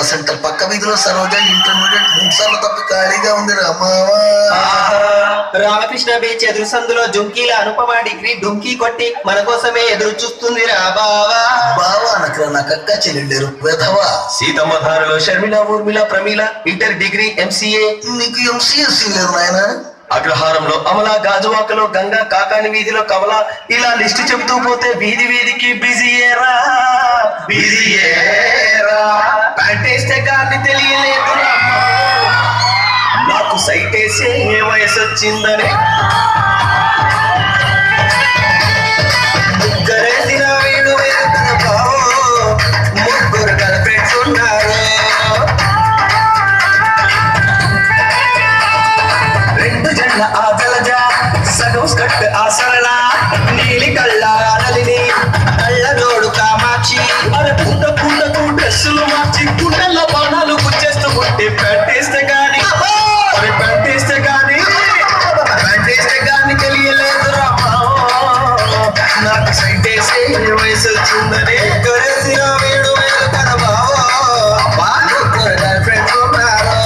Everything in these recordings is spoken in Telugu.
సెంటర్ పక్క వీధిలో సరోజ ఇంటర్మీడియట్ 3 సార్లు తప్పి ఖాళీగా ఉంది రామావా. రామకృష్ణ బీచ్ ఎదురు సందులో జుంకీల అనుపమ డిగ్రీ డుంకీ కొట్టి మన కోసమే ఎదురు చూస్తుంది రా బావా. బావా అనకరా, నాకు అక్క చెల్లెళ్ళారు వెధవా. సీతమ్మ ధారలో Sharmila Urmila Pramila inter degree MCA. నీకు ఎంసీఎస్సీ లేదు నాయన. అగ్రహారంలో అమల, గాజువాకలో గంగా, కాకాని వీధిలో కమల, ఇలా లిస్టు చెబుతూ పోతే వీధి వీధికి బిజీయేరా బిజీయేరా. ప్యాంటేస్తే కానీ తెలియలేదు నాకు సైటేసే ఏ వయసు వచ్చిందని. ముగ్గురేసిన వీడు వేరుకున్న బావో, ముగ్గురు గర్ల్ ఫ్రెండ్స్ ఉన్నారు. రెండు జండ్ల ఆ జలజ, సగం స్కట్ ఆ సరళ, నీలి కళ్ళ నలిని, కళ్ళ నోడు కామాక్షి. అరే పుట్ట పుట్టకు డ్రెస్సులు మార్చి గుండెల్లో బాణాలు గుచ్చేస్తూ ఉంటే పెట్టేస్తే గాని, అరే పెట్టేస్తే గాని, పెట్టేస్తే గాని తెలియలేదు రామా నాకు సైటేసే వయసు వచ్చిందని. గరేసిన వీడు వేరు కదా బావో, ముగ్గురు గర్ల్ ఫ్రెండ్స్ ఉన్నారు.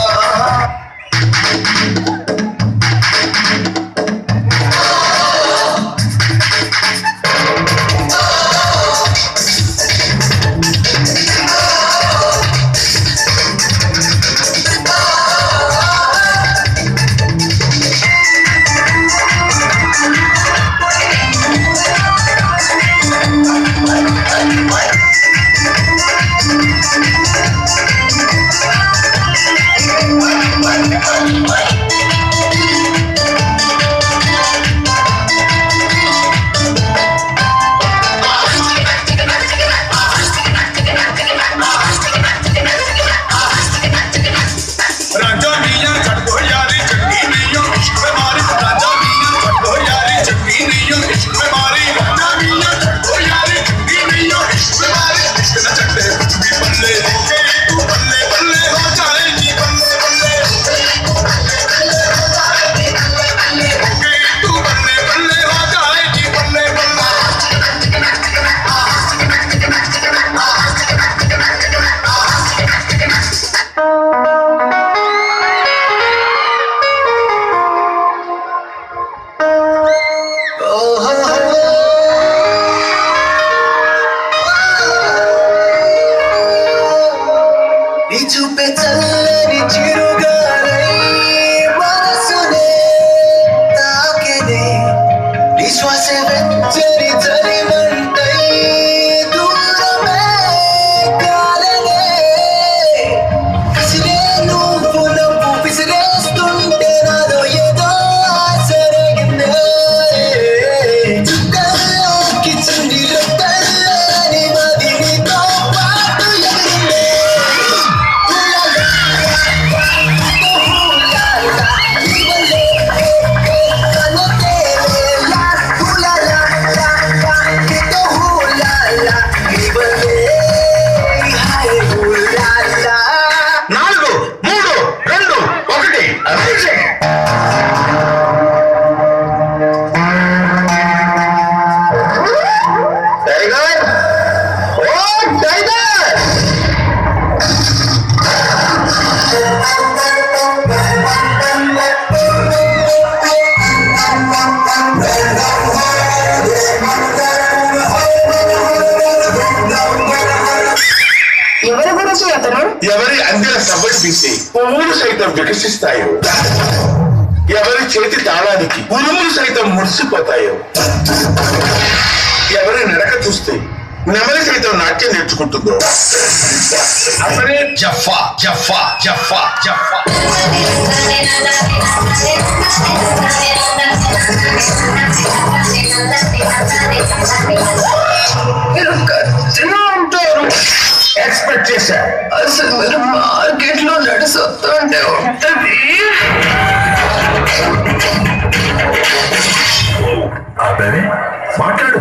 చూపే చల్లని చిరుగాలై మనసునే తాకినే, నిశ్వాస వెచ్చని చలిమంటై దూరమే కాలనే. విసిరే నువ్వు నవ్వు విసిరేస్తుంటే నాలో ఏదో ఆసరగిందే. చుక్కల్లోకి చుండి రెక్కల్లోని మది నీతో పాటు ఎగిరిందే. ఎవరి అందెల సవ్వడిస్తే పువ్వులు సైతం వికసిస్తాయో, ఎవరి చేతి తాళానికి ఉరుములు సైతం మురిసిపోతాయో, ఎవరి నడక చూస్తే నెమలి సైతం నాట్యం నేర్చుకుంటుందో అతనే జఫా జఫా జఫా జఫా. ఉంటారు ఎక్స్పెక్ట్ చేశా. అసలు మీరు మార్కెట్ లో నడుస్తుంటే ఉంటది. మాట్లాడు.